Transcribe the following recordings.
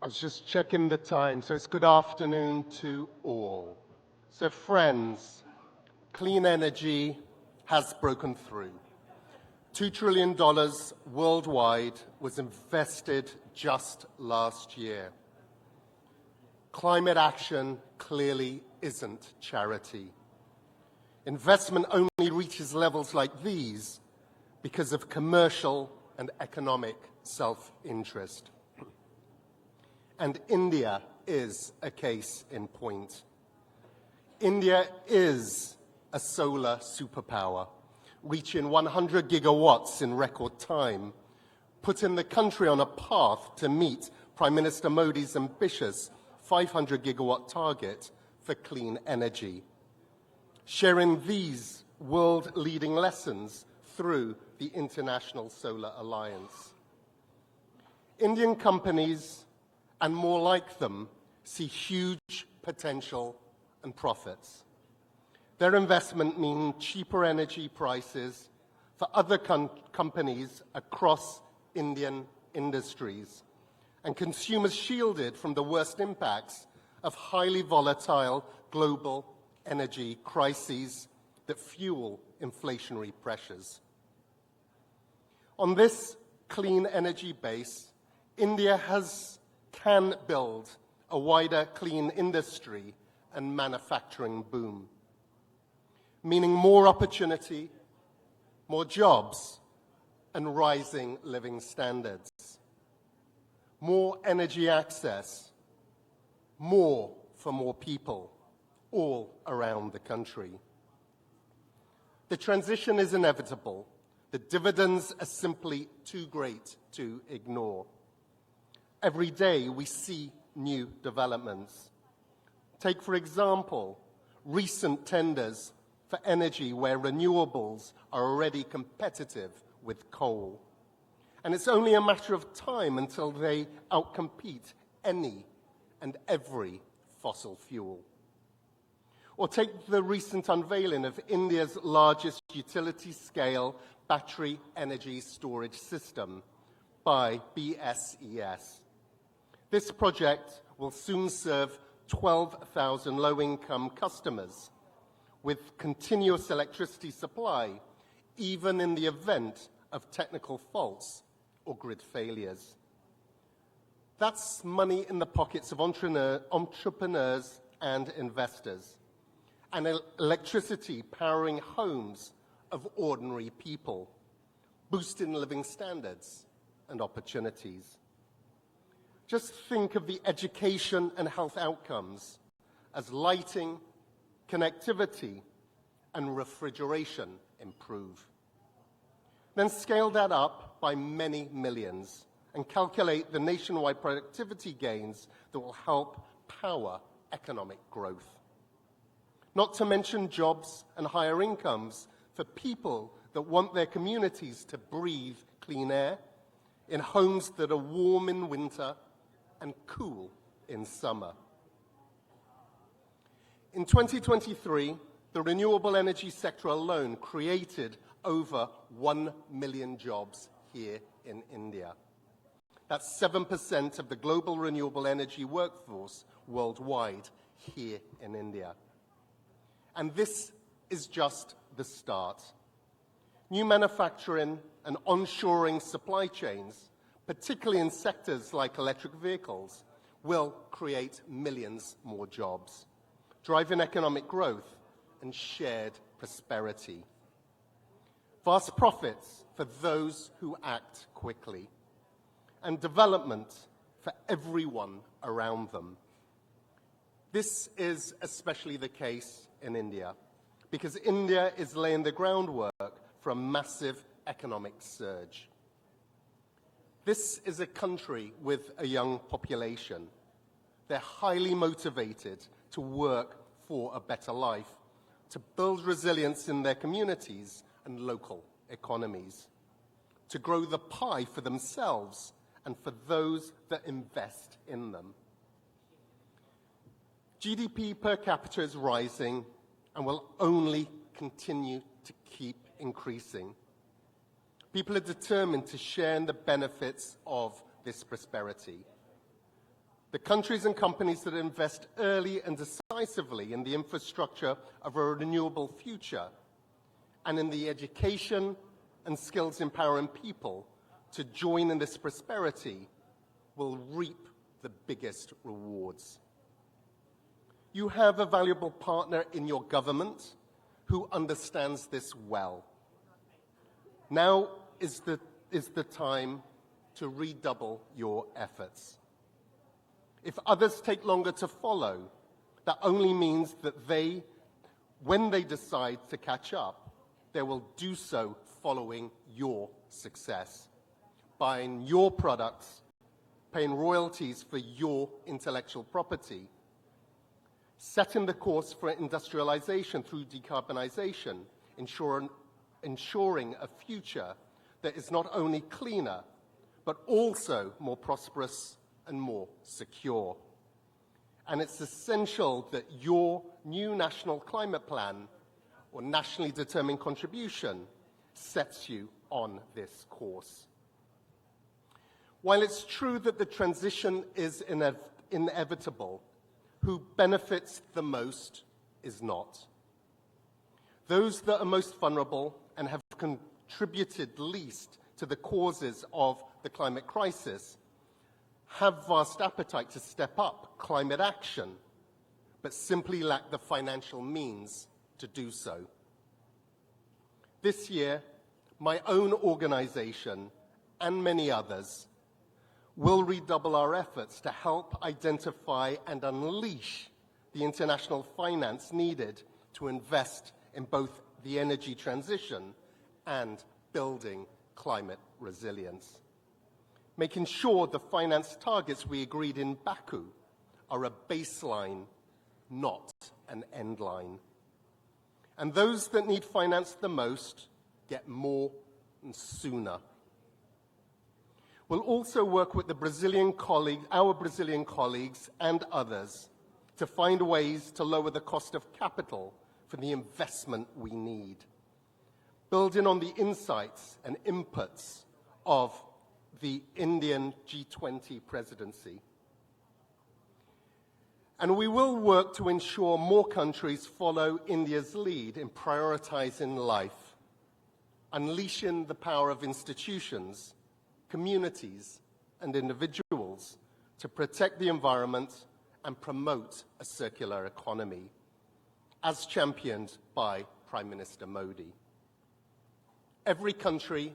I was just checking the time, so it's good afternoon to all. So friends, clean energy has broken through. $2 trillion worldwide was invested just last year. Climate action clearly isn't charity. Investment only reaches levels like these because of commercial and economic self-interest. And India is a case in point. India is a solar superpower, reaching 100 gigawatts in record time, putting the country on a path to meet Prime Minister Modi's ambitious 500 gigawatt target for clean energy, sharing these world-leading lessons through the International Solar Alliance. Indian companies and more like them see huge potential and profits. Their investment means cheaper energy prices for other companies across Indian industries and consumers shielded from the worst impacts of highly volatile global energy crises that fuel inflationary pressures. On this clean energy base, India can build a wider clean industry and manufacturing boom, meaning more opportunity, more jobs, and rising living standards, more energy access, more for more people, all around the country. The transition is inevitable. The dividends are simply too great to ignore. Every day we see new developments. Take, for example, recent tenders for energy where renewables are already competitive with coal. And it's only a matter of time until they outcompete any and every fossil fuel. Or take the recent unveiling of India's largest utility-scale battery energy storage system by BSES. This project will soon serve 12,000 low-income customers with continuous electricity supply, even in the event of technical faults or grid failures. That's money in the pockets of entrepreneurs and investors, and electricity powering homes of ordinary people, boosting living standards and opportunities. Just think of the education and health outcomes as lighting, connectivity, and refrigeration improve. Then scale that up by many millions and calculate the nationwide productivity gains that will help power economic growth. Not to mention jobs and higher incomes for people that want their communities to breathe clean air in homes that are warm in winter and cool in summer. In 2023, the renewable energy sector alone created over 1 million jobs here in India. That's 7% of the global renewable energy workforce worldwide here in India. And this is just the start. New manufacturing and onshoring supply chains, particularly in sectors like electric vehicles, will create millions more jobs, driving economic growth and shared prosperity. Vast profits for those who act quickly, and development for everyone around them. This is especially the case in India, because India is laying the groundwork for a massive economic surge. This is a country with a young population. They're highly motivated to work for a better life, to build resilience in their communities and local economies, to grow the pie for themselves and for those that invest in them. GDP per capita is rising and will only continue to keep increasing. People are determined to share in the benefits of this prosperity. The countries and companies that invest early and decisively in the infrastructure of a renewable future and in the education and skills empowering people to join in this prosperity will reap the biggest rewards. You have a valuable partner in your government who understands this well. Now is the time to redouble your efforts. If others take longer to follow, that only means that when they decide to catch up, they will do so following your success, buying your products, paying royalties for your intellectual property, setting the course for industrialization through decarbonization, ensuring a future that is not only cleaner, but also more prosperous and more secure. And it's essential that your new national climate plan or nationally determined contribution sets you on this course. While it's true that the transition is inevitable, who benefits the most is not. Those that are most vulnerable and have contributed least to the causes of the climate crisis have vast appetite to step up climate action, but simply lack the financial means to do so. This year, my own organization and many others will redouble our efforts to help identify and unleash the international finance needed to invest in both the energy transition and building climate resilience, making sure the finance targets we agreed in Baku are a baseline, not an end line. And those that need finance the most get more and sooner. We'll also work with our Brazilian colleagues and others to find ways to lower the cost of capital for the investment we need, building on the insights and inputs of the Indian G20 presidency. And we will work to ensure more countries follow India's lead in prioritizing life, unleashing the power of institutions, communities, and individuals to protect the environment and promote a circular economy, as championed by Prime Minister Modi. Every country,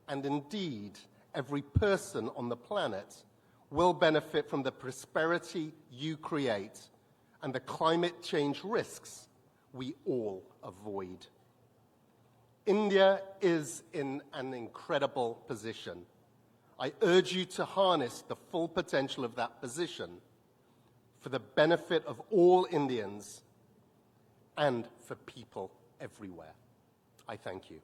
and indeed every person on the planet, will benefit from the prosperity you create and the climate change risks we all avoid. India is in an incredible position. I urge you to harness the full potential of that position for the benefit of all Indians and for people everywhere. I thank you.